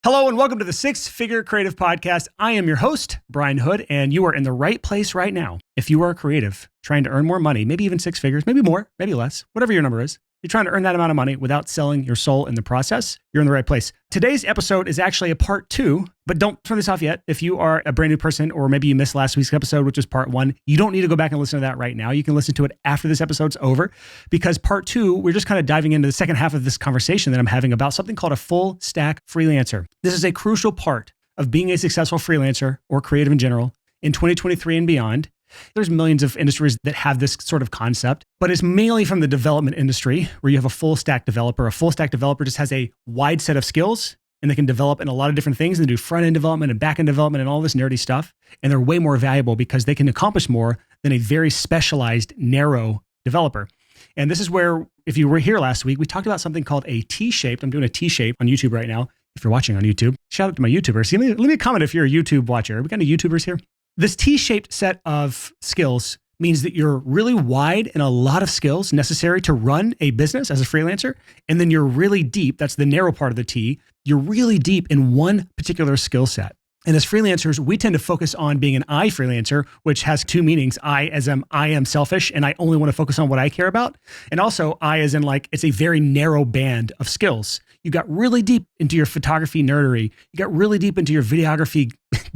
Hello and welcome to the Six Figure Creative Podcast. I am your host, Brian Hood, and you are in the right place right now. If you are a creative trying to earn more money, maybe even six figures, maybe more, maybe less, whatever your number is, you're trying to earn that amount of money without selling your soul in the process, you're in the right place. Today's episode is actually a part 2, but don't turn this off yet. If you are a brand new person, or maybe you missed last week's episode, which was part 1, you don't need to go back and listen to that right now. You can listen to it after this episode's over, because part 2, we're just kind of diving into the second half of this conversation that I'm having about something called a full stack freelancer. This is a crucial part of being a successful freelancer or creative in general in 2023 and beyond. There's millions of industries that have this sort of concept, but it's mainly from the development industry where you have a full stack developer. A full stack developer just has a wide set of skills and they can develop in a lot of different things and do front-end development and back-end development and all this nerdy stuff. And they're way more valuable because they can accomplish more than a very specialized, narrow developer. And this is where, if you were here last week, we talked about something called a T-shaped. I'm doing a T-shape on YouTube right now. If you're watching on YouTube, shout out to my YouTubers. See, leave me a comment if you're a YouTube watcher. We got any YouTubers here? This T-shaped set of skills means that you're really wide in a lot of skills necessary to run a business as a freelancer. And then you're really deep. That's the narrow part of the T. You're really deep in one particular skill set. And as freelancers, we tend to focus on being an I freelancer, which has two meanings. I as in I am selfish and I only want to focus on what I care about. And also I as in like, it's a very narrow band of skills. You got really deep into your photography nerdery. You got really deep into your videography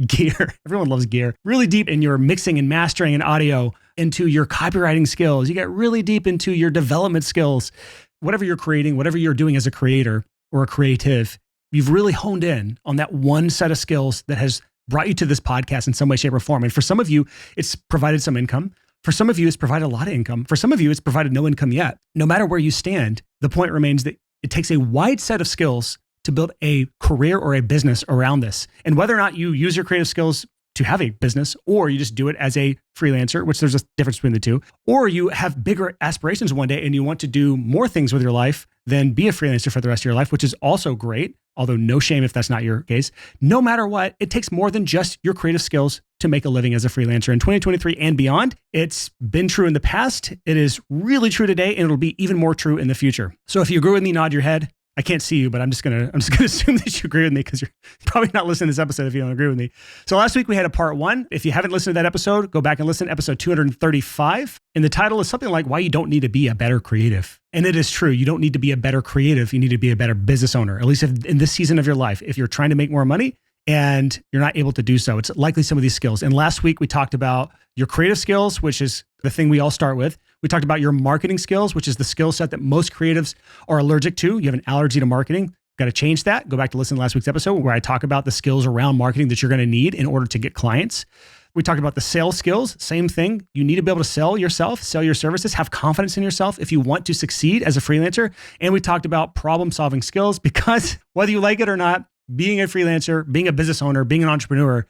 gear. Everyone loves gear. Really deep in your mixing and mastering and audio, into your copywriting skills. You get really deep into your development skills. Whatever you're creating, whatever you're doing as a creator or a creative, you've really honed in on that one set of skills that has brought you to this podcast in some way, shape, or form. And for some of you, it's provided some income. For some of you, it's provided a lot of income. For some of you, it's provided no income yet. No matter where you stand, the point remains that it takes a wide set of skills to build a career or a business around this. And whether or not you use your creative skills to have a business, or you just do it as a freelancer, which there's a difference between the two, or you have bigger aspirations one day and you want to do more things with your life than be a freelancer for the rest of your life, which is also great, although no shame if that's not your case. No matter what, it takes more than just your creative skills to make a living as a freelancer in 2023 and beyond. It's been true in the past. It is really true today, and it'll be even more true in the future. So if you agree with me, nod your head. I can't see you, but I'm just gonna assume that you agree with me because you're probably not listening to this episode if you don't agree with me. So last week we had a part 1. If you haven't listened to that episode, go back and listen to episode 235. And the title is something like why you don't need to be a better creative. And it is true. You don't need to be a better creative. You need to be a better business owner, at least if, in this season of your life. If you're trying to make more money and you're not able to do so, it's likely some of these skills. And last week we talked about your creative skills, which is the thing we all start with. We talked about your marketing skills, which is the skill set that most creatives are allergic to. You have an allergy to marketing. Got to change that. Go back to listen to last week's episode where I talk about the skills around marketing that you're going to need in order to get clients. We talked about the sales skills, same thing. You need to be able to sell yourself, sell your services, have confidence in yourself if you want to succeed as a freelancer. And we talked about problem-solving skills because whether you like it or not, being a freelancer, being a business owner, being an entrepreneur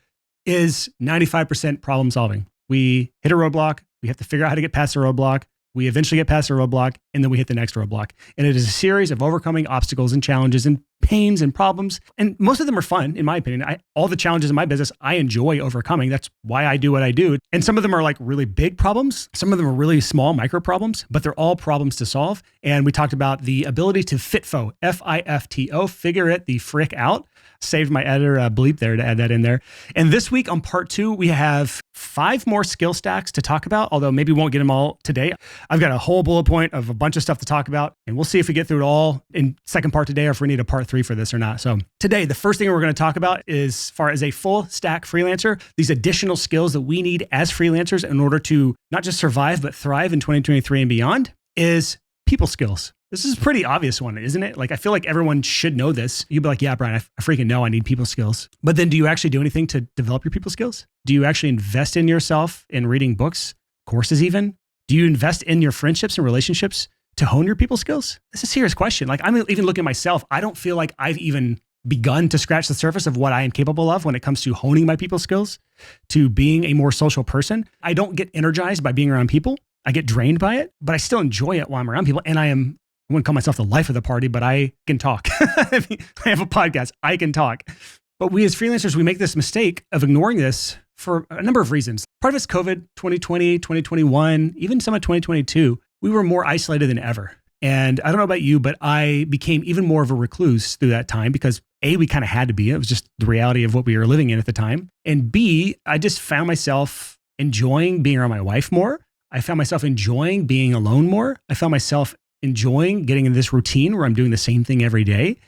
is 95% problem solving. We hit a roadblock. We have to figure out how to get past the roadblock. We eventually get past the roadblock, and then we hit the next roadblock. And it is a series of overcoming obstacles and challenges and pains and problems. And most of them are fun, in my opinion. All the challenges in my business, I enjoy overcoming. That's why I do what I do. And some of them are like really big problems. Some of them are really small micro problems, but they're all problems to solve. And we talked about the ability to FITFO, F-I-F-T-O, figure it the frick out. Saved my editor bleep there to add that in there. And this week on part 2, we have 5 more skill stacks to talk about, although maybe we won't get them all today. I've got a whole bullet point of a bunch of stuff to talk about, and we'll see if we get through it all in second part today or if we need a part 3 for this or not. So today, the first thing we're going to talk about is, as far as a full stack freelancer, these additional skills that we need as freelancers in order to not just survive, but thrive in 2023 and beyond, is people skills. This is a pretty obvious one, isn't it? Like, I feel like everyone should know this. You'd be like, yeah, Brian, I freaking know I need people skills. But then do you actually do anything to develop your people skills? Do you actually invest in yourself in reading books, courses even? Do you invest in your friendships and relationships to hone your people skills? That's a serious question. Like, I'm even looking at myself. I don't feel like I've even begun to scratch the surface of what I am capable of when it comes to honing my people skills, to being a more social person. I don't get energized by being around people. I get drained by it, but I still enjoy it while I'm around people. And I wouldn't call myself the life of the party, but I can talk. I have a podcast. I can talk. But we as freelancers, we make this mistake of ignoring this for a number of reasons. Part of it's COVID, 2020, 2021, even some of 2022. We were more isolated than ever. And I don't know about you, but I became even more of a recluse through that time because A, we kind of had to be. It was just the reality of what we were living in at the time. And B, I just found myself enjoying being around my wife more. I found myself enjoying being alone more. I found myself enjoying getting in this routine where I'm doing the same thing every day.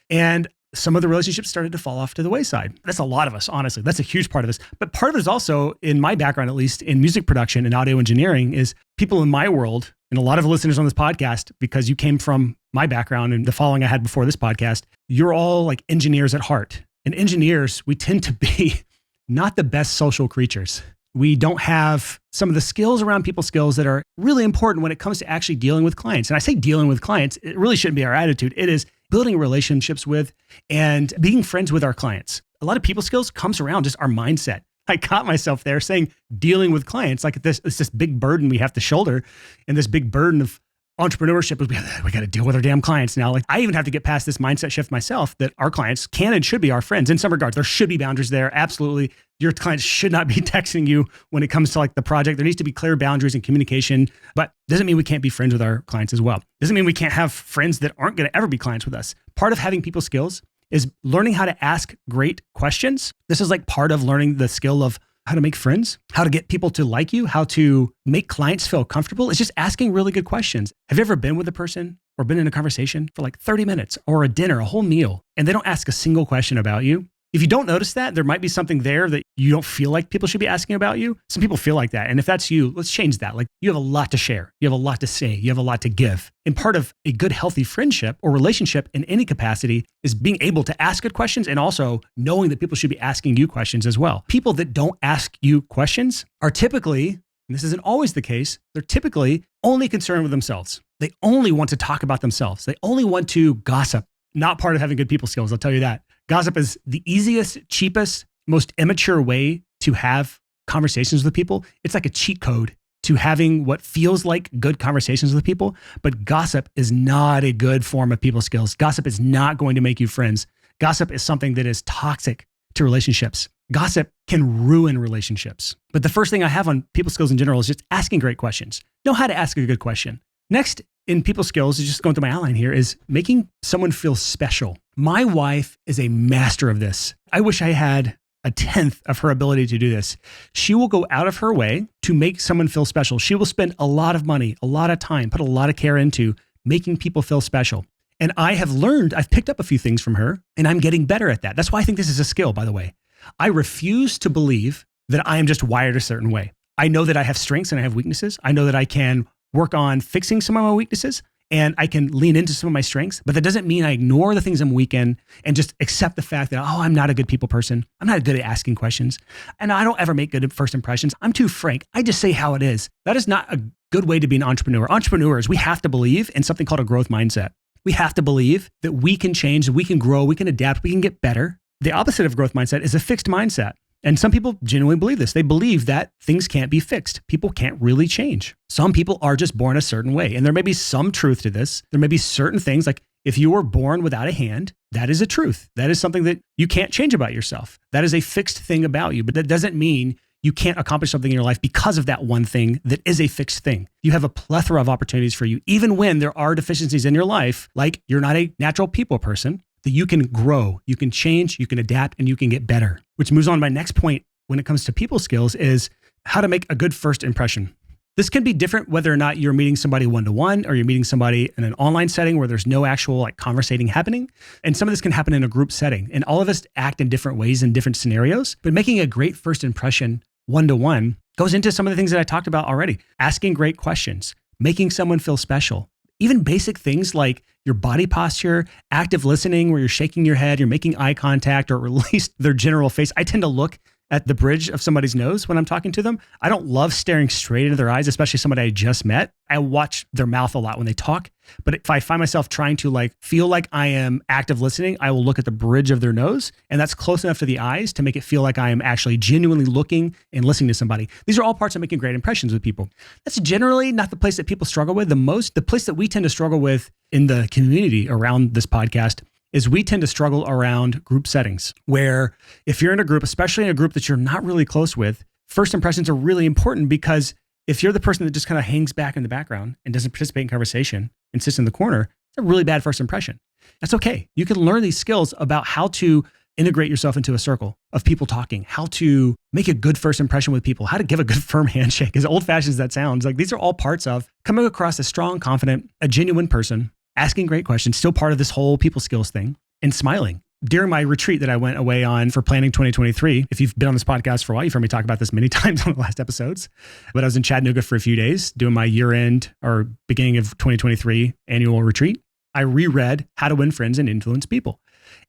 And some of the relationships started to fall off to the wayside. That's a lot of us, honestly. That's a huge part of this. But part of it is also, in my background, at least in music production and audio engineering, is people in my world, and a lot of listeners on this podcast, because you came from my background and the following I had before this podcast, you're all like engineers at heart. And engineers, we tend to be not the best social creatures. We don't have some of the skills around people skills that are really important when it comes to actually dealing with clients. And I say dealing with clients, it really shouldn't be our attitude. It is building relationships with and being friends with our clients. A lot of people skills comes around just our mindset. I caught myself there saying dealing with clients, like it's this big burden we have to shoulder, and this big burden of entrepreneurship is we got to deal with our damn clients now. Like I even have to get past this mindset shift myself that our clients can and should be our friends in some regards. There should be boundaries there. Absolutely. Your clients should not be texting you when it comes to like the project. There needs to be clear boundaries and communication, but doesn't mean we can't be friends with our clients as well. Doesn't mean we can't have friends that aren't going to ever be clients with us. Part of having people skills is learning how to ask great questions. This is like part of learning the skill of how to make friends, how to get people to like you, how to make clients feel comfortable. It's just asking really good questions. Have you ever been with a person or been in a conversation for like 30 minutes or a dinner, a whole meal, and they don't ask a single question about you? If you don't notice that, there might be something there that you don't feel like people should be asking about you. Some people feel like that. And if that's you, let's change that. Like you have a lot to share. You have a lot to say. You have a lot to give. And part of a good, healthy friendship or relationship in any capacity is being able to ask good questions and also knowing that people should be asking you questions as well. People that don't ask you questions are typically, and this isn't always the case, they're typically only concerned with themselves. They only want to talk about themselves. They only want to gossip. Not part of having good people skills, I'll tell you that. Gossip is the easiest, cheapest, most immature way to have conversations with people. It's like a cheat code to having what feels like good conversations with people. But gossip is not a good form of people skills. Gossip is not going to make you friends. Gossip is something that is toxic to relationships. Gossip can ruin relationships. But the first thing I have on people skills in general is just asking great questions. Know how to ask a good question. Next, in people skills, just going through my outline here, is making someone feel special. My wife is a master of this. I wish I had a tenth of her ability to do this. She will go out of her way to make someone feel special. She will spend a lot of money, a lot of time, put a lot of care into making people feel special. And I've picked up a few things from her, and I'm getting better at that. That's why I think this is a skill, by the way. I refuse to believe that I am just wired a certain way. I know that I have strengths and I have weaknesses. I know that I can work on fixing some of my weaknesses and I can lean into some of my strengths, but that doesn't mean I ignore the things I'm weak in and just accept the fact that, I'm not a good people person. I'm not good at asking questions. And I don't ever make good first impressions. I'm too frank. I just say how it is. That is not a good way to be an entrepreneur. Entrepreneurs, we have to believe in something called a growth mindset. We have to believe that we can change, that we can grow, we can adapt, we can get better. The opposite of growth mindset is a fixed mindset. And some people genuinely believe this. They believe that things can't be fixed. People can't really change. Some people are just born a certain way. And there may be some truth to this. There may be certain things like if you were born without a hand, that is a truth. That is something that you can't change about yourself. That is a fixed thing about you. But that doesn't mean you can't accomplish something in your life because of that one thing that is a fixed thing. You have a plethora of opportunities for you, even when there are deficiencies in your life, like you're not a natural people person, that you can grow, you can change, you can adapt, and you can get better. Which moves on to my next point when it comes to people skills is how to make a good first impression. This can be different whether or not you're meeting somebody one-to-one or you're meeting somebody in an online setting where there's no actual conversating happening. And some of this can happen in a group setting. And all of us act in different ways in different scenarios. But making a great first impression one-to-one goes into some of the things that I talked about already. Asking great questions, making someone feel special. Even basic things like your body posture, active listening where you're shaking your head, you're making eye contact, or at least their general face. I tend to look at the bridge of somebody's nose when I'm talking to them. I don't love staring straight into their eyes, especially somebody I just met. I watch their mouth a lot when they talk. But if I find myself trying to feel like I am active listening, I will look at the bridge of their nose. And that's close enough to the eyes to make it feel like I am actually genuinely looking and listening to somebody. These are all parts of making great impressions with people. That's generally not the place that people struggle with the most. The place that we tend to struggle with in the community around this podcast is we tend to struggle around group settings where if you're in a group, especially in a group that you're not really close with, first impressions are really important because if you're the person that just kind of hangs back in the background and doesn't participate in conversation, and sits in the corner, it's a really bad first impression. That's okay. You can learn these skills about how to integrate yourself into a circle of people talking, how to make a good first impression with people, how to give a good firm handshake. As old fashioned as that sounds, like these are all parts of coming across as strong, confident, a genuine person, asking great questions, still part of this whole people skills thing, and smiling. During my retreat that I went away on for planning 2023, if you've been on this podcast for a while, you've heard me talk about this many times on the last episodes, but I was in Chattanooga for a few days doing my year-end or beginning of 2023 annual retreat. I reread How to Win Friends and Influence People.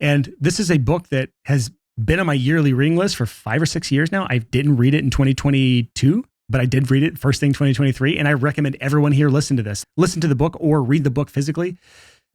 And this is a book that has been on my yearly reading list for 5 or 6 years now. I didn't read it in 2022, but I did read it first thing 2023. And I recommend everyone here listen to this. Listen to the book or read the book physically.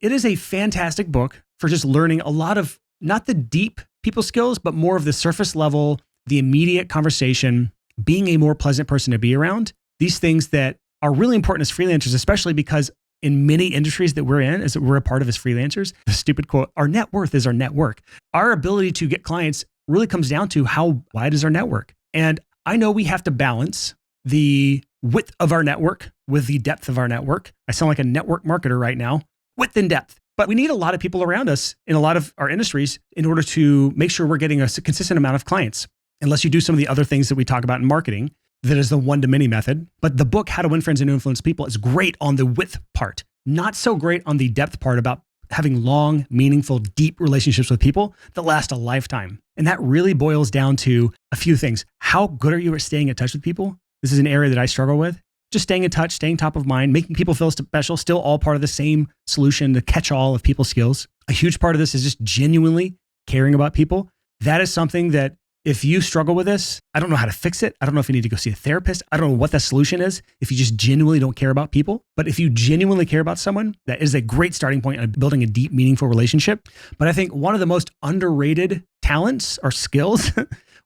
It is a fantastic book for just learning a lot of not the deep people skills, but more of the surface level, the immediate conversation, being a more pleasant person to be around. These things that are really important as freelancers, especially because in many industries that we're in, as we're a part of as freelancers, the stupid quote, our net worth is our network. Our ability to get clients really comes down to how wide is our network. And I know we have to balance the width of our network with the depth of our network. I sound like a network marketer right now, width and depth. But we need a lot of people around us in a lot of our industries in order to make sure we're getting a consistent amount of clients, unless you do some of the other things that we talk about in marketing. That is the one-to-many method. But the book, How to Win Friends and Influence People, is great on the width part, not so great on the depth part about having long, meaningful, deep relationships with people that last a lifetime. And that really boils down to a few things. How good are you at staying in touch with people? This is an area that I struggle with. Just staying in touch, staying top of mind, making people feel special, still all part of the same solution, the catch-all of people skills. A huge part of this is just genuinely caring about people. That is something that if you struggle with this, I don't know how to fix it. I don't know if you need to go see a therapist. I don't know what the solution is if you just genuinely don't care about people. But if you genuinely care about someone, that is a great starting point on building a deep, meaningful relationship. But I think one of the most underrated talents or skills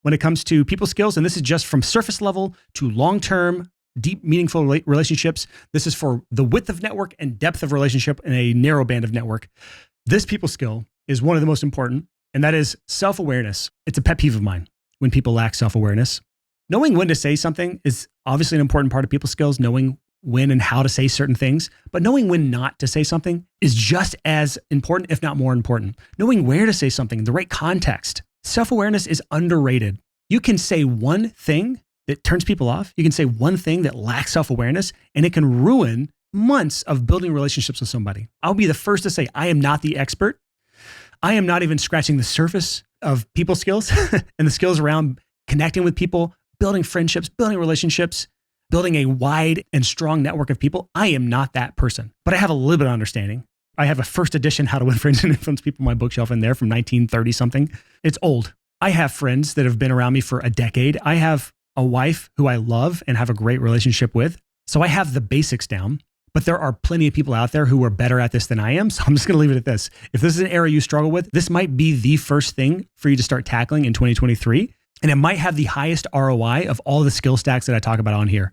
when it comes to people skills, and this is just from surface level to long-term, deep, meaningful relationships. This is for the width of network and depth of relationship in a narrow band of network. This people skill is one of the most important. And that is self-awareness. It's a pet peeve of mine when people lack self-awareness. Knowing when to say something is obviously an important part of people skills, knowing when and how to say certain things, but knowing when not to say something is just as important, if not more important. Knowing where to say something, the right context. Self-awareness is underrated. You can say one thing that turns people off. You can say one thing that lacks self-awareness, and it can ruin months of building relationships with somebody. I'll be the first to say I am not the expert. I am not even scratching the surface of people skills and the skills around connecting with people, building friendships, building relationships, building a wide and strong network of people. I am not that person, but I have a little bit of understanding. I have a first edition How to Win Friends and Influence People on my bookshelf in there from 1930 something. It's old. I have friends that have been around me for a decade. I have a wife who I love and have a great relationship with. So I have the basics down. But there are plenty of people out there who are better at this than I am. So I'm just going to leave it at this. If this is an area you struggle with, this might be the first thing for you to start tackling in 2023. And it might have the highest ROI of all the skill stacks that I talk about on here.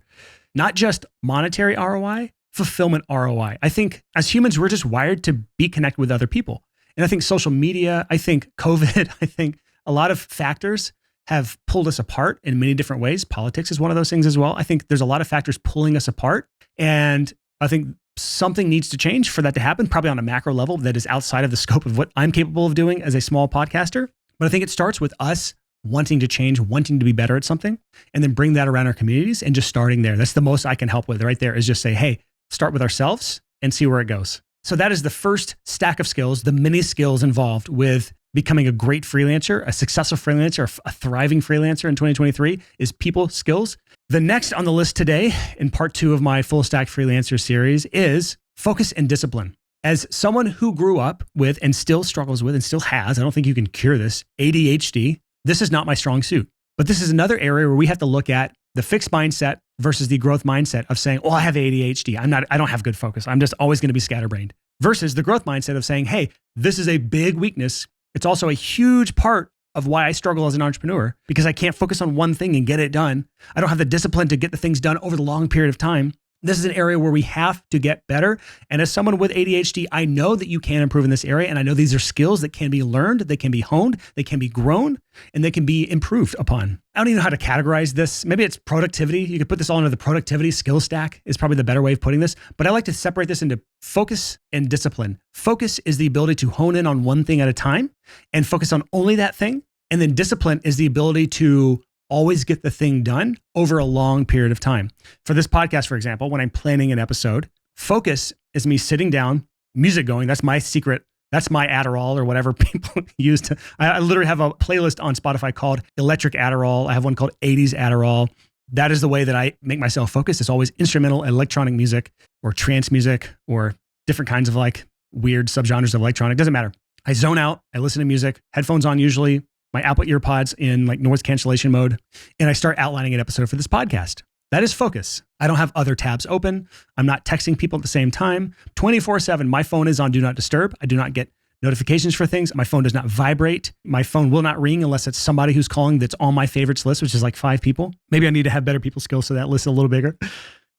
Not just monetary ROI, fulfillment ROI. I think as humans, we're just wired to be connected with other people. And I think social media, I think COVID, I think a lot of factors have pulled us apart in many different ways. Politics is one of those things as well. I think there's a lot of factors pulling us apart. And I think something needs to change for that to happen, probably on a macro level that is outside of the scope of what I'm capable of doing as a small podcaster. But I think it starts with us wanting to change, wanting to be better at something, and then bring that around our communities and just starting there. That's the most I can help with right there, is just say, hey, start with ourselves and see where it goes. So that is the first stack of skills, the many skills involved with becoming a great freelancer, a successful freelancer, a thriving freelancer in 2023 is people skills. The next on the list today in part 2 of my Full Stack Freelancer series is focus and discipline. As someone who grew up with and still struggles with and still has, I don't think you can cure this, ADHD, this is not my strong suit. But this is another area where we have to look at the fixed mindset versus the growth mindset of saying, oh, I have ADHD. I don't have good focus. I'm just always going to be scatterbrained. Versus the growth mindset of saying, hey, this is a big weakness. It's also a huge part of why I struggle as an entrepreneur, because I can't focus on one thing and get it done. I don't have the discipline to get the things done over the long period of time. This is an area where we have to get better. And as someone with ADHD, I know that you can improve in this area. And I know these are skills that can be learned, they can be honed, they can be grown, and they can be improved upon. I don't even know how to categorize this. Maybe it's productivity. You could put this all into the productivity skill stack is probably the better way of putting this. But I like to separate this into focus and discipline. Focus is the ability to hone in on one thing at a time and focus on only that thing. And then discipline is the ability to always get the thing done over a long period of time. For this podcast, for example, when I'm planning an episode, focus is me sitting down, music going. That's my secret. That's my Adderall or whatever people use to. I literally have a playlist on Spotify called Electric Adderall. I have one called 80s Adderall. That is the way that I make myself focus. It's always instrumental electronic music or trance music or different kinds of like weird subgenres of electronic. Doesn't matter. I zone out. I listen to music, headphones on usually, my Apple earpods in like noise cancellation mode, and I start outlining an episode for this podcast. That is focus. I don't have other tabs open. I'm not texting people at the same time. 24/7, my phone is on Do Not Disturb. I do not get notifications for things. My phone does not vibrate. My phone will not ring unless it's somebody who's calling that's on my favorites list, which is like 5 people. Maybe I need to have better people skills so that list is a little bigger.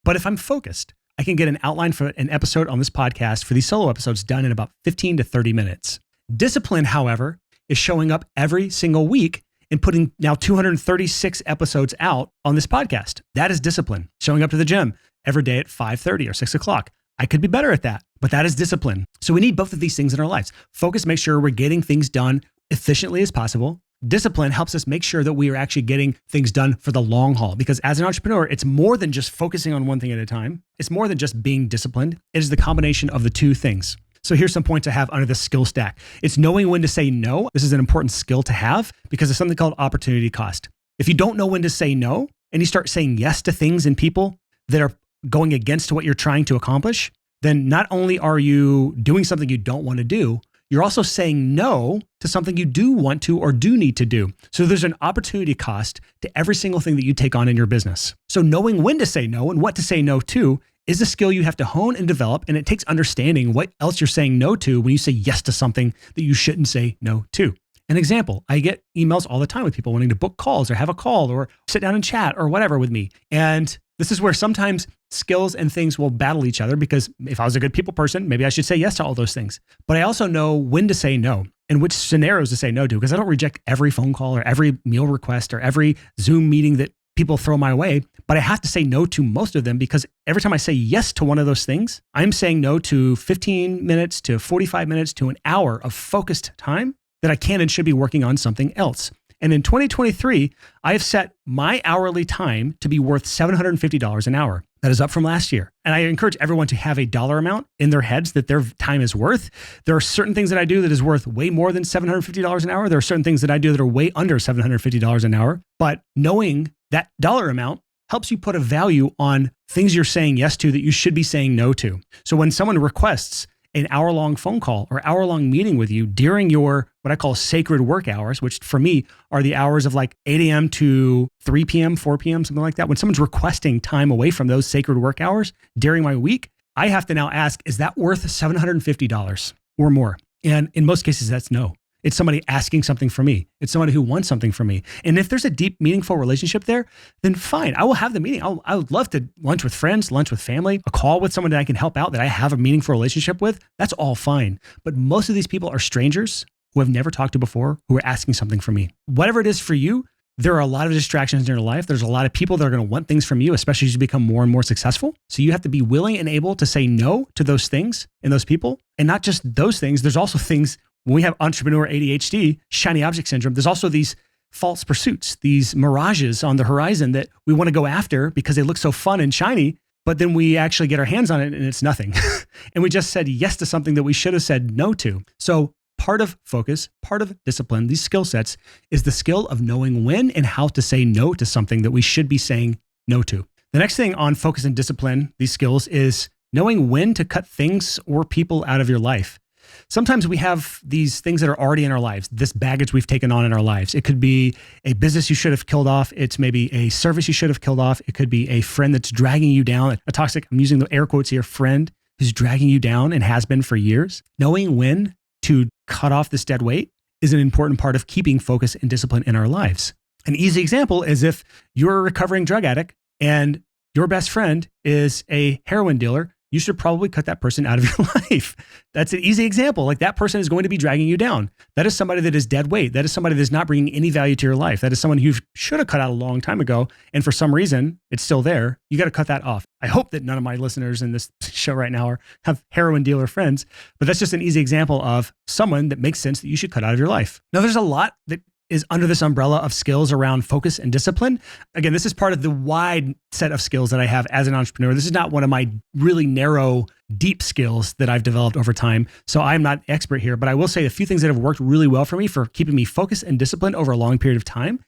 But if I'm focused, I can get an outline for an episode on this podcast for these solo episodes done in about 15 to 30 minutes. Discipline, however, is showing up every single week and putting now 236 episodes out on this podcast. That is discipline. Showing up to the gym every day at 5:30 or 6 o'clock. I could be better at that, but that is discipline. So we need both of these things in our lives. Focus makes sure we're getting things done efficiently as possible. Discipline helps us make sure that we are actually getting things done for the long haul. Because as an entrepreneur, it's more than just focusing on one thing at a time. It's more than just being disciplined. It is the combination of the two things. So here's some points I have under the skill stack. It's knowing when to say no. This is an important skill to have because there's something called opportunity cost. If you don't know when to say no and you start saying yes to things and people that are going against what you're trying to accomplish, then not only are you doing something you don't want to do, you're also saying no to something you do want to or do need to do. So there's an opportunity cost to every single thing that you take on in your business. So knowing when to say no and what to say no to is a skill you have to hone and develop, and it takes understanding what else you're saying no to when you say yes to something that you shouldn't say no to. An example, I get emails all the time with people wanting to book calls or have a call or sit down and chat or whatever with me. And this is where sometimes skills and things will battle each other because if I was a good people person, maybe I should say yes to all those things. But I also know when to say no and which scenarios to say no to because I don't reject every phone call or every meal request or every Zoom meeting that people throw my way, but I have to say no to most of them because every time I say yes to one of those things, I'm saying no to 15 minutes to 45 minutes to an hour of focused time that I can and should be working on something else. And in 2023, I have set my hourly time to be worth $750 an hour. That is up from last year. And I encourage everyone to have a dollar amount in their heads that their time is worth. There are certain things that I do that is worth way more than $750 an hour. There are certain things that I do that are way under $750 an hour. But knowing that dollar amount helps you put a value on things you're saying yes to that you should be saying no to. So when someone requests an hour-long phone call or hour-long meeting with you during your, what I call sacred work hours, which for me are the hours of like 8 a.m. to 3 p.m., 4 p.m., something like that. When someone's requesting time away from those sacred work hours during my week, I have to now ask, is that worth $750 or more? And in most cases, that's no. It's somebody asking something from me. It's somebody who wants something from me. And if there's a deep, meaningful relationship there, then fine. I will have the meeting. I would love to lunch with friends, lunch with family, a call with someone that I can help out that I have a meaningful relationship with. That's all fine. But most of these people are strangers who I've never talked to before who are asking something from me. Whatever it is for you, there are a lot of distractions in your life. There's a lot of people that are going to want things from you, especially as you become more and more successful. So you have to be willing and able to say no to those things and those people. And not just those things. There's also things when we have entrepreneur ADHD, shiny object syndrome, there's also these false pursuits, these mirages on the horizon that we want to go after because they look so fun and shiny, but then we actually get our hands on it and it's nothing. And we just said yes to something that we should have said no to. So part of focus, part of discipline, these skill sets is the skill of knowing when and how to say no to something that we should be saying no to. The next thing on focus and discipline, these skills, is knowing when to cut things or people out of your life. Sometimes we have these things that are already in our lives, this baggage we've taken on in our lives. It could be a business you should have killed off. It's maybe a service you should have killed off. It could be a friend that's dragging you down, a toxic, I'm using the air quotes here, friend who's dragging you down and has been for years. Knowing when to cut off this dead weight is an important part of keeping focus and discipline in our lives. An easy example is if you're a recovering drug addict and your best friend is a heroin dealer, you should probably cut that person out of your life. That's an easy example. Like that person is going to be dragging you down. That is somebody that is dead weight. That is somebody that is not bringing any value to your life. That is someone who you should have cut out a long time ago. And for some reason, it's still there. You got to cut that off. I hope that none of my listeners in this show right now have heroin dealer friends, but that's just an easy example of someone that makes sense that you should cut out of your life. Now, there's a lot that is under this umbrella of skills around focus and discipline. Again, this is part of the wide set of skills that I have as an entrepreneur. This is not one of my really narrow, deep skills that I've developed over time. So I'm not expert here, but I will say a few things that have worked really well for me for keeping me focused and disciplined over a long period of time.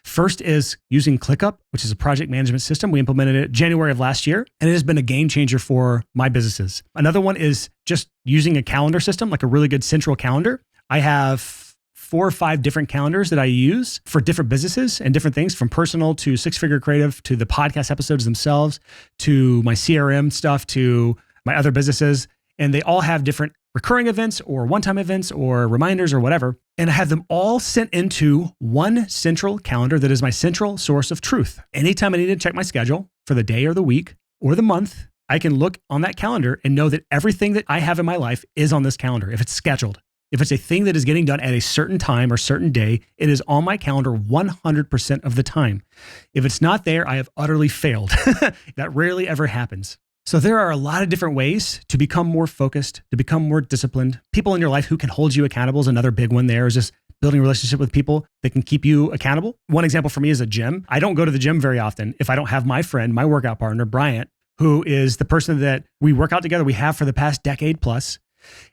First is using ClickUp, which is a project management system. We implemented it January of last year, and it has been a game changer for my businesses. Another one is just using a calendar system, like a really good central calendar. I have 4 or 5 different calendars that I use for different businesses and different things, from personal to six-figure creative to the podcast episodes themselves to my CRM stuff to my other businesses. And they all have different recurring events or one-time events or reminders or whatever. And I have them all sent into one central calendar that is my central source of truth. Anytime I need to check my schedule for the day or the week or the month, I can look on that calendar and know that everything that I have in my life is on this calendar if it's scheduled. If it's a thing that is getting done at a certain time or certain day, it is on my calendar 100% of the time. If it's not there, I have utterly failed. That rarely ever happens. So there are a lot of different ways to become more focused, to become more disciplined. People in your life who can hold you accountable is another big one there, is just building a relationship with people that can keep you accountable. One example for me is a gym. I don't go to the gym very often if I don't have my friend, my workout partner, Bryant, who is the person that we work out together. We have for the past decade plus.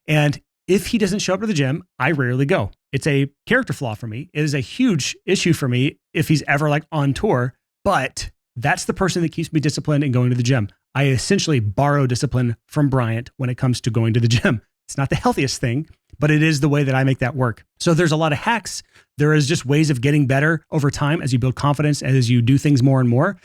And if he doesn't show up to the gym, I rarely go. It's a character flaw for me. It is a huge issue for me if he's ever like on tour, but that's the person that keeps me disciplined and going to the gym. I essentially borrow discipline from Bryant when it comes to going to the gym. It's not the healthiest thing, but it is the way that I make that work. So there's a lot of hacks. There is just ways of getting better over time as you build confidence, as you do things more and more.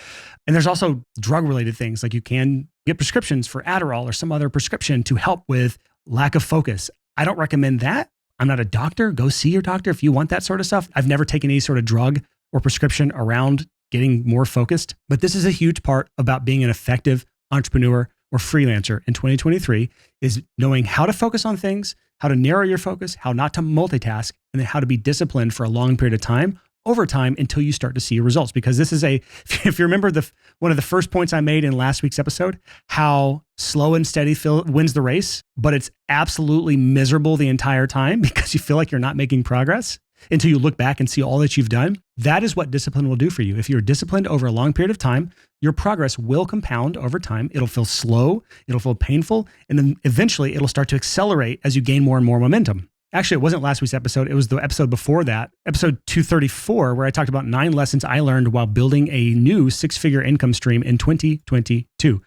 And there's also drug-related things, like you can get prescriptions for Adderall or some other prescription to help with lack of focus. I don't recommend that. I'm not a doctor. Go see your doctor if you want that sort of stuff. I've never taken any sort of drug or prescription around getting more focused, but this is a huge part about being an effective entrepreneur or freelancer in 2023, is knowing how to focus on things, how to narrow your focus, how not to multitask, and then how to be disciplined for a long period of time, over time, until you start to see your results. Because this is if you remember one of the first points I made in last week's episode, how slow and steady wins the race, but it's absolutely miserable the entire time because you feel like you're not making progress until you look back and see all that you've done. That is what discipline will do for you. If you're disciplined over a long period of time, your progress will compound over time. It'll feel slow, it'll feel painful, and then eventually it'll start to accelerate as you gain more and more momentum. Actually, it wasn't last week's episode. It was the episode before that, episode 234, where I talked about 9 lessons I learned while building a new 6-figure income stream in 2022.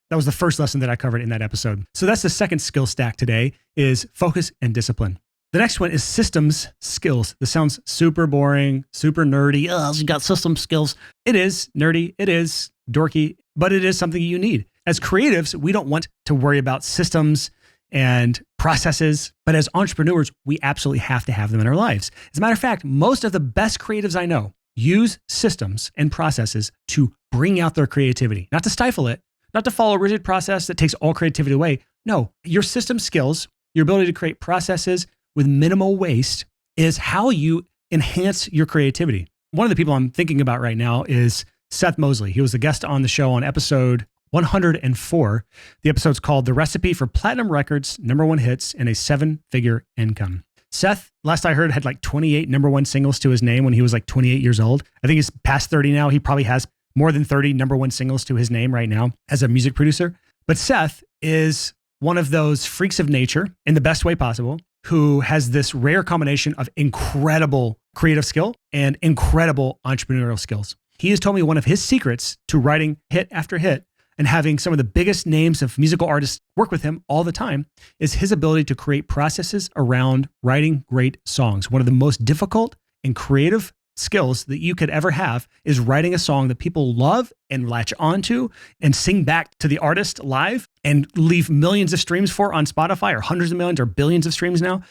That was the first lesson that I covered in that episode. So that's the second skill stack today, is focus and discipline. The next one is systems skills. This sounds super boring, super nerdy. Oh, you got system skills. It is nerdy. It is dorky, but it is something you need. As creatives, we don't want to worry about systems and processes, but as entrepreneurs, we absolutely have to have them in our lives. As a matter of fact, most of the best creatives I know use systems and processes to bring out their creativity, not to stifle it, not to follow a rigid process that takes all creativity away. No, your system skills, your ability to create processes with minimal waste, is how you enhance your creativity. One of the people I'm thinking about right now is Seth Mosley. He was a guest on the show on episode 104. The episode's called The Recipe for Platinum Records, #1 Hits, and a 7-Figure Income. Seth, last I heard, had like 28 #1 singles to his name when he was like 28 years old. I think he's past 30 now. He probably has more than 30 #1 singles to his name right now as a music producer. But Seth is one of those freaks of nature in the best way possible, who has this rare combination of incredible creative skill and incredible entrepreneurial skills. He has told me one of his secrets to writing hit after hit and having some of the biggest names of musical artists work with him all the time is his ability to create processes around writing great songs. One of the most difficult and creative skills that you could ever have is writing a song that people love and latch onto and sing back to the artist live and leave millions of streams for on Spotify, or hundreds of millions or billions of streams now.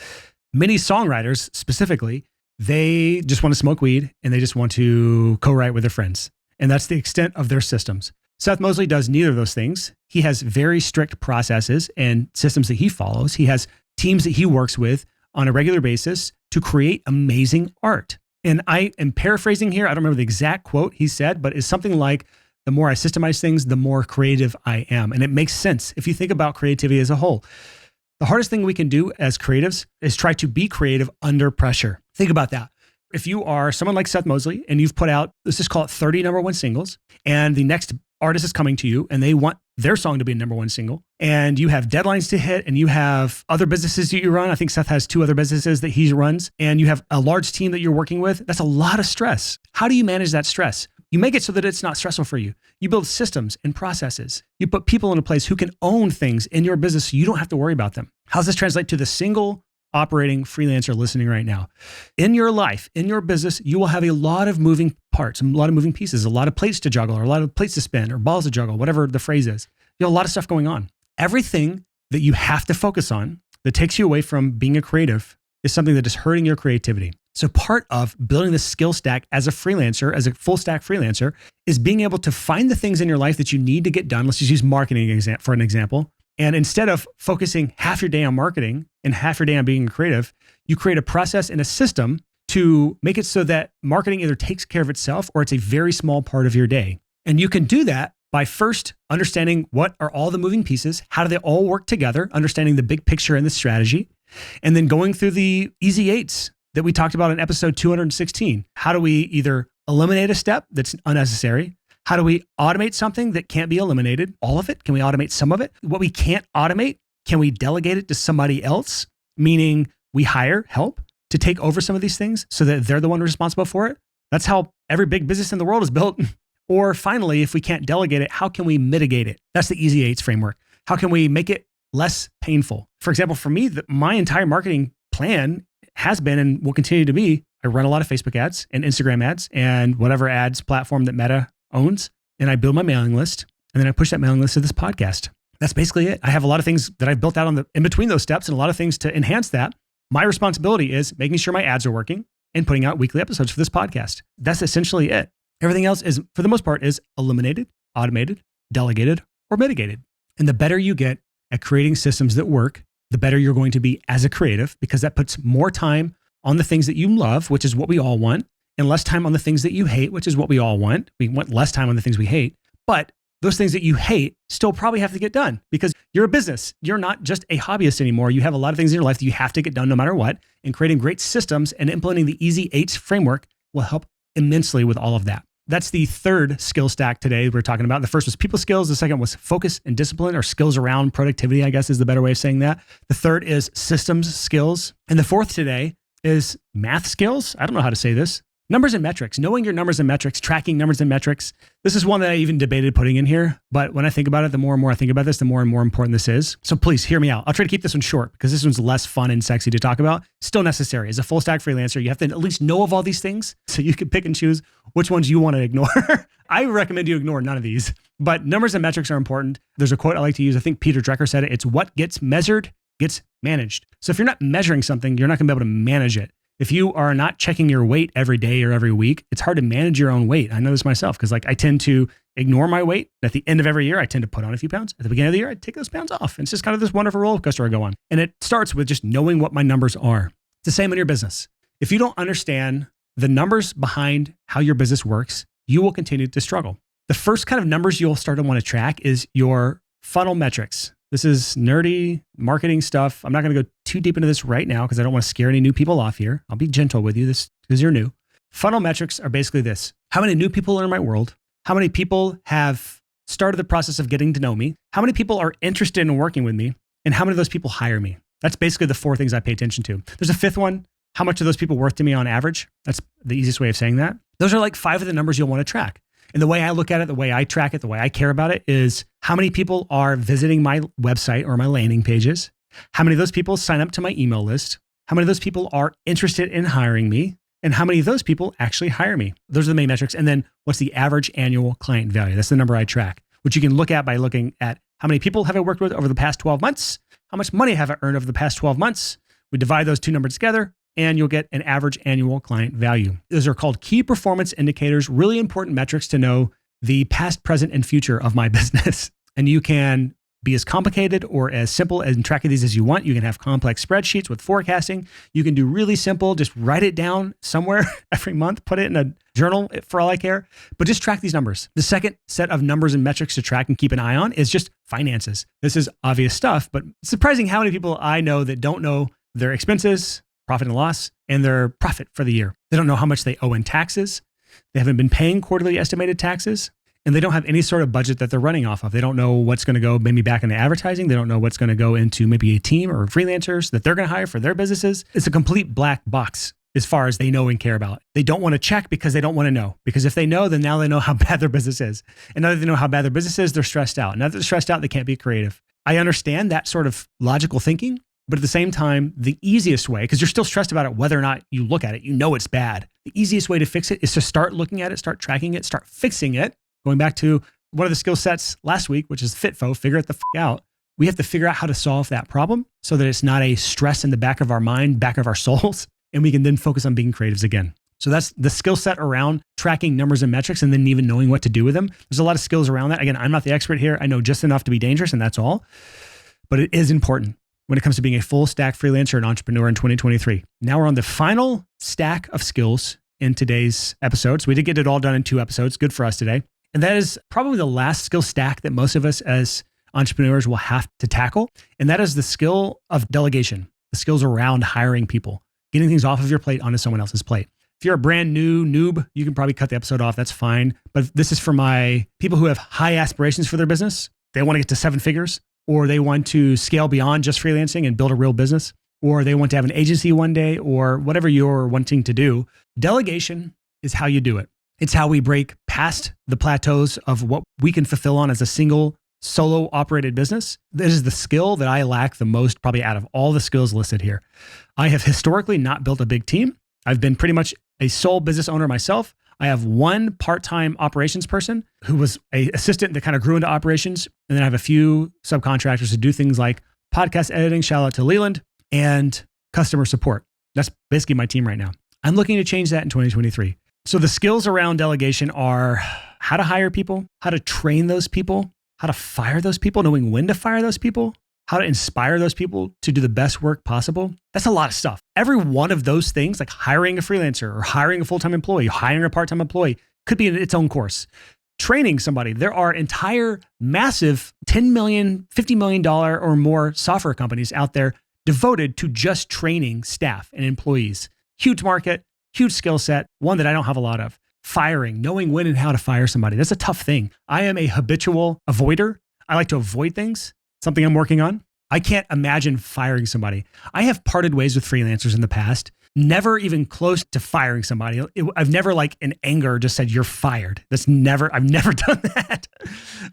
Many songwriters specifically, they just want to smoke weed and they just want to co-write with their friends. And that's the extent of their systems. Seth Mosley does neither of those things. He has very strict processes and systems that he follows. He has teams that he works with on a regular basis to create amazing art. And I am paraphrasing here. I don't remember the exact quote he said, but it's something like, the more I systemize things, the more creative I am. And it makes sense if you think about creativity as a whole. The hardest thing we can do as creatives is try to be creative under pressure. Think about that. If you are someone like Seth Mosley and you've put out, let's just call it 30 number one singles, and the next artist is coming to you and they want their song to be a number one single, and you have deadlines to hit and you have other businesses that you run. I think Seth has 2 other businesses that he runs, and you have a large team that you're working with. That's a lot of stress. How do you manage that stress? You make it so that it's not stressful for you. You build systems and processes. You put people in a place who can own things in your business so you don't have to worry about them. How does this translate to the single operating freelancer listening right now? In your life, in your business, you will have a lot of moving parts, a lot of moving pieces, a lot of plates to juggle, or a lot of plates to spin, or balls to juggle, whatever the phrase is. You have a lot of stuff going on. Everything that you have to focus on that takes you away from being a creative is something that is hurting your creativity. So part of building the skill stack as a freelancer, as a full stack freelancer, is being able to find the things in your life that you need to get done. Let's just use marketing for an example. And instead of focusing half your day on marketing and half your day on being a creative, you create a process and a system to make it so that marketing either takes care of itself or it's a very small part of your day. And you can do that by first understanding what are all the moving pieces, how do they all work together, understanding the big picture and the strategy, and then going through the easy 8s that we talked about in episode 216. How do we either eliminate a step that's unnecessary? How do we automate something that can't be eliminated? All of it? Can we automate some of it? What we can't automate, can we delegate it to somebody else? Meaning we hire help to take over some of these things so that they're the one responsible for it. That's how every big business in the world is built. Or finally, if we can't delegate it, how can we mitigate it? That's the easy 8s framework. How can we make it less painful? For example, for me, my entire marketing plan has been and will continue to be, I run a lot of Facebook ads and Instagram ads and whatever ads platform that Meta owns. And I build my mailing list, and then I push that mailing list to this podcast. That's basically it. I have a lot of things that I've built out in between those steps and a lot of things to enhance that. My responsibility is making sure my ads are working and putting out weekly episodes for this podcast. That's essentially it. Everything else is, for the most part, is eliminated, automated, delegated, or mitigated. And the better you get at creating systems that work, the better you're going to be as a creative, because that puts more time on the things that you love, which is what we all want, and less time on the things that you hate, which is what we all want. We want less time on the things we hate, but those things that you hate still probably have to get done because you're a business. You're not just a hobbyist anymore. You have a lot of things in your life that you have to get done no matter what, and creating great systems and implementing the easy 8s framework will help immensely with all of that. That's the third skill stack today we're talking about. The first was people skills. The second was focus and discipline, or skills around productivity, I guess is the better way of saying that. The third is systems skills. And the fourth today is math skills. I don't know how to say this. Numbers and metrics, knowing your numbers and metrics, tracking numbers and metrics. This is one that I even debated putting in here, but when I think about it, the more and more I think about this, the more and more important this is. So please hear me out. I'll try to keep this one short because this one's less fun and sexy to talk about. Still necessary. As a full stack freelancer, you have to at least know of all these things so you can pick and choose which ones you want to ignore. I recommend you ignore none of these, but numbers and metrics are important. There's a quote I like to use. I think Peter Drucker said it. It's what gets measured gets managed. So if you're not measuring something, you're not going to be able to manage it. If you are not checking your weight every day or every week, it's hard to manage your own weight. I know this myself because I tend to ignore my weight. At the end of every year, I tend to put on a few pounds. At the beginning of the year, I take those pounds off. And it's just kind of this wonderful roller coaster I go on. And it starts with just knowing what my numbers are. It's the same in your business. If you don't understand the numbers behind how your business works, you will continue to struggle. The first kind of numbers you'll start to want to track is your funnel metrics. This is nerdy marketing stuff. I'm not going to go too deep into this right now because I don't want to scare any new people off here. I'll be gentle with you because you're new. Funnel metrics are basically this. How many new people are in my world? How many people have started the process of getting to know me? How many people are interested in working with me? And how many of those people hire me? That's basically the 4 things I pay attention to. There's a 5th one. How much are those people worth to me on average? That's the easiest way of saying that. Those are like 5 of the numbers you'll want to track. And the way I look at it, the way I track it, the way I care about it is how many people are visiting my website or my landing pages? How many of those people sign up to my email list? How many of those people are interested in hiring me? And how many of those people actually hire me? Those are the main metrics. And then what's the average annual client value? That's the number I track, which you can look at by looking at how many people have I worked with over the past 12 months? How much money have I earned over the past 12 months? We divide those 2 numbers together, and you'll get an average annual client value. Those are called key performance indicators, really important metrics to know the past, present, and future of my business. And you can be as complicated or as simple and tracking these as you want. You can have complex spreadsheets with forecasting. You can do really simple, just write it down somewhere every month, put it in a journal for all I care, but just track these numbers. The second set of numbers and metrics to track and keep an eye on is just finances. This is obvious stuff, but it's surprising how many people I know that don't know their expenses, profit and loss, and their profit for the year. They don't know how much they owe in taxes. They haven't been paying quarterly estimated taxes. And they don't have any sort of budget that they're running off of. They don't know what's going to go maybe back into advertising. They don't know what's going to go into maybe a team or freelancers that they're going to hire for their businesses. It's a complete black box as far as they know and care about. They don't want to check because they don't want to know. Because if they know, then now they know how bad their business is. And now that they know how bad their business is, they're stressed out. Now that they're stressed out, they can't be creative. I understand that sort of logical thinking, but at the same time, the easiest way, because you're still stressed about it whether or not you look at it, you know it's bad. The easiest way to fix it is to start looking at it, start tracking it, start fixing it. Going back to one of the skill sets last week, which is FITFO, figure it the out. We have to figure out how to solve that problem so that it's not a stress in the back of our mind, back of our souls, and we can then focus on being creatives again. So that's the skill set around tracking numbers and metrics and then even knowing what to do with them. There's a lot of skills around that. Again, I'm not the expert here. I know just enough to be dangerous, and that's all. But it is important when it comes to being a full stack freelancer and entrepreneur in 2023. Now we're on the final stack of skills in today's episode. So we did get it all done in 2 episodes. Good for us today. And that is probably the last skill stack that most of us as entrepreneurs will have to tackle. And that is the skill of delegation, the skills around hiring people, getting things off of your plate onto someone else's plate. If you're a brand new noob, you can probably cut the episode off. That's fine. But this is for my people who have high aspirations for their business. They want to get to 7 figures, or they want to scale beyond just freelancing and build a real business, or they want to have an agency one day, or whatever you're wanting to do. Delegation is how you do it. It's how we break past the plateaus of what we can fulfill on as a single solo operated business. This is the skill that I lack the most, probably out of all the skills listed here. I have historically not built a big team. I've been pretty much a sole business owner myself. I have one part-time operations person who was an assistant that kind of grew into operations. And then I have a few subcontractors who do things like podcast editing, shout out to Leland, and customer support. That's basically my team right now. I'm looking to change that in 2023. So the skills around delegation are how to hire people, how to train those people, how to fire those people, knowing when to fire those people, how to inspire those people to do the best work possible. That's a lot of stuff. Every one of those things, like hiring a freelancer or hiring a full-time employee, hiring a part-time employee, could be in its own course. Training somebody. There are entire massive $10 million, $50 million or more software companies out there devoted to just training staff and employees. Huge market. Huge skill set, one that I don't have a lot of. Firing, knowing when and how to fire somebody. That's a tough thing. I am a habitual avoider. I like to avoid things, something I'm working on. I can't imagine firing somebody. I have parted ways with freelancers in the past, never even close to firing somebody. I've never in anger just said, you're fired. I've never done that.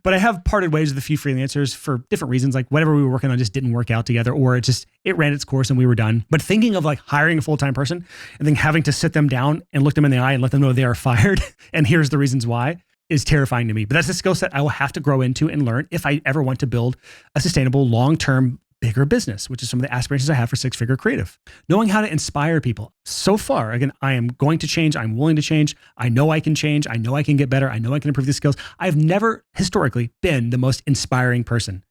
But I have parted ways with a few freelancers for different reasons, like whatever we were working on just didn't work out together, or it ran its course and we were done. But thinking of hiring a full-time person and then having to sit them down and look them in the eye and let them know they are fired, and here's the reasons why, is terrifying to me. But that's a skill set I will have to grow into and learn if I ever want to build a sustainable, long-term, bigger business, which is some of the aspirations I have for 6-Figure Creative. Knowing how to inspire people. So far, again, I am going to change. I'm willing to change. I know I can change. I know I can get better. I know I can improve these skills. I've never historically been the most inspiring person.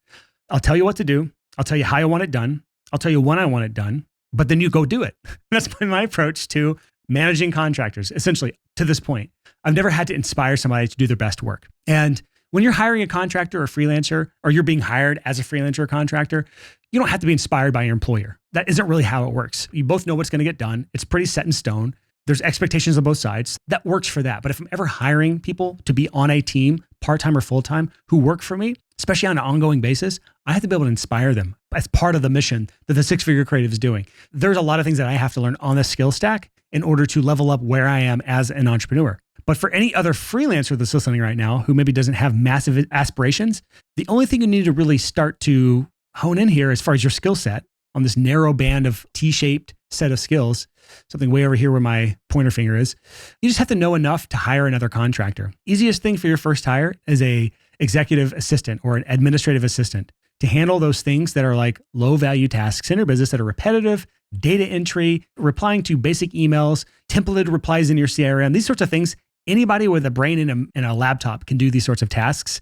I'll tell you what to do. I'll tell you how I want it done. I'll tell you when I want it done, but then you go do it. That's been my approach to managing contractors, essentially, to this point. I've never had to inspire somebody to do their best work. And when you're hiring a contractor or a freelancer, or you're being hired as a freelancer or contractor, you don't have to be inspired by your employer. That isn't really how it works. You both know what's going to get done. It's pretty set in stone. There's expectations on both sides. That works for that. But if I'm ever hiring people to be on a team, part-time or full-time, who work for me, especially on an ongoing basis, I have to be able to inspire them as part of the mission that the 6-Figure Creative is doing. There's a lot of things that I have to learn on the skill stack in order to level up where I am as an entrepreneur. But for any other freelancer that's listening right now who maybe doesn't have massive aspirations, the only thing you need to really start to hone in here as far as your skill set on this narrow band of T-shaped set of skills, something way over here where my pointer finger is, you just have to know enough to hire another contractor. Easiest thing for your first hire is a executive assistant or an administrative assistant to handle those things that are like low value tasks in your business that are repetitive, data entry, replying to basic emails, templated replies in your CRM, these sorts of things. Anybody with a brain and a laptop can do these sorts of tasks.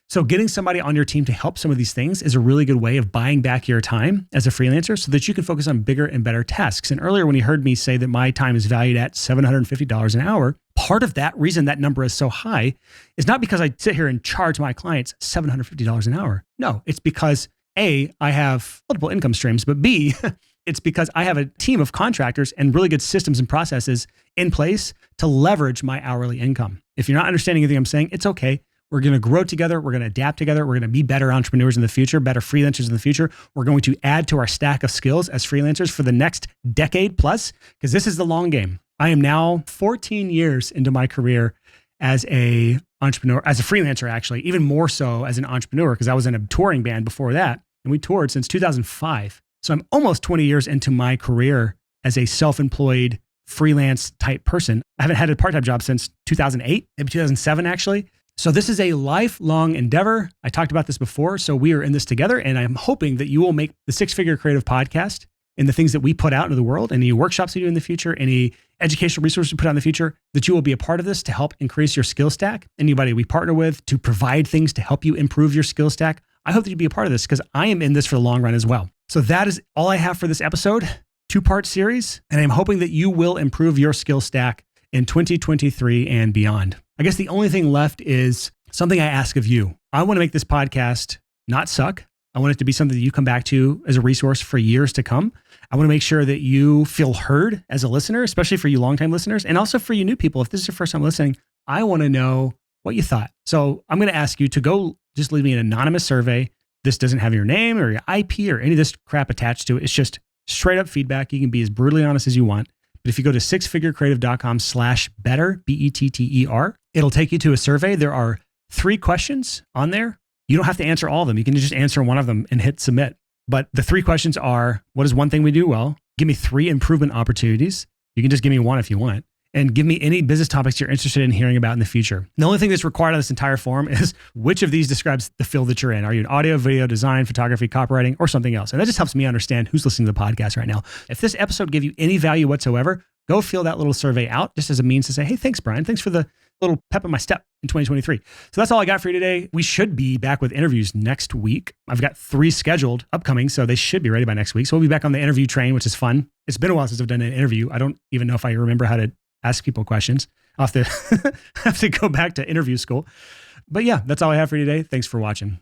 So getting somebody on your team to help some of these things is a really good way of buying back your time as a freelancer so that you can focus on bigger and better tasks. And earlier when you heard me say that my time is valued at $750 an hour, part of that reason that number is so high is not because I sit here and charge my clients $750 an hour. No, it's because A, I have multiple income streams, but B, it's because I have a team of contractors and really good systems and processes in place to leverage my hourly income. If you're not understanding anything I'm saying, it's okay. We're going to grow together. We're going to adapt together. We're going to be better entrepreneurs in the future, better freelancers in the future. We're going to add to our stack of skills as freelancers for the next decade plus, because this is the long game. I am now 14 years into my career as a entrepreneur, as a freelancer, actually, even more so as an entrepreneur, because I was in a touring band before that. And we toured since 2005. So I'm almost 20 years into my career as a self-employed freelance type person. I haven't had a part-time job since 2008, maybe 2007, actually. So this is a lifelong endeavor. I talked about this before. So we are in this together, and I'm hoping that you will make the Six Figure Creative Podcast and the things that we put out into the world, any workshops we do in the future, any educational resources we put out in the future, that you will be a part of this to help increase your skill stack. Anybody we partner with to provide things to help you improve your skill stack. I hope that you be a part of this because I am in this for the long run as well. So that is all I have for this episode, 2-part series. And I'm hoping that you will improve your skill stack in 2023 and beyond. I guess the only thing left is something I ask of you. I want to make this podcast not suck. I want it to be something that you come back to as a resource for years to come. I want to make sure that you feel heard as a listener, especially for you longtime listeners, and also for you new people. If this is your first time listening, I want to know what you thought. So I'm going to ask you to go just leave me an anonymous survey. This doesn't have your name or your IP or any of this crap attached to it. It's just straight up feedback. You can be as brutally honest as you want. But if you go to sixfigurecreative.com/better, BETTER, it'll take you to a survey. There are 3 questions on there. You don't have to answer all of them. You can just answer one of them and hit submit. But the 3 questions are, what is one thing we do well? Give me 3 improvement opportunities. You can just give me 1 if you want. And give me any business topics you're interested in hearing about in the future. The only thing that's required on this entire form is which of these describes the field that you're in. Are you in audio, video, design, photography, copywriting, or something else? And that just helps me understand who's listening to the podcast right now. If this episode gave you any value whatsoever, go fill that little survey out just as a means to say, hey, thanks, Brian. Thanks for the little pep in my step in 2023. So that's all I got for you today. We should be back with interviews next week. I've got 3 scheduled upcoming, so they should be ready by next week. So we'll be back on the interview train, which is fun. It's been a while since I've done an interview. I don't even know if I remember how to ask people questions. I'll have to go back to interview school. But yeah, that's all I have for you today. Thanks for watching.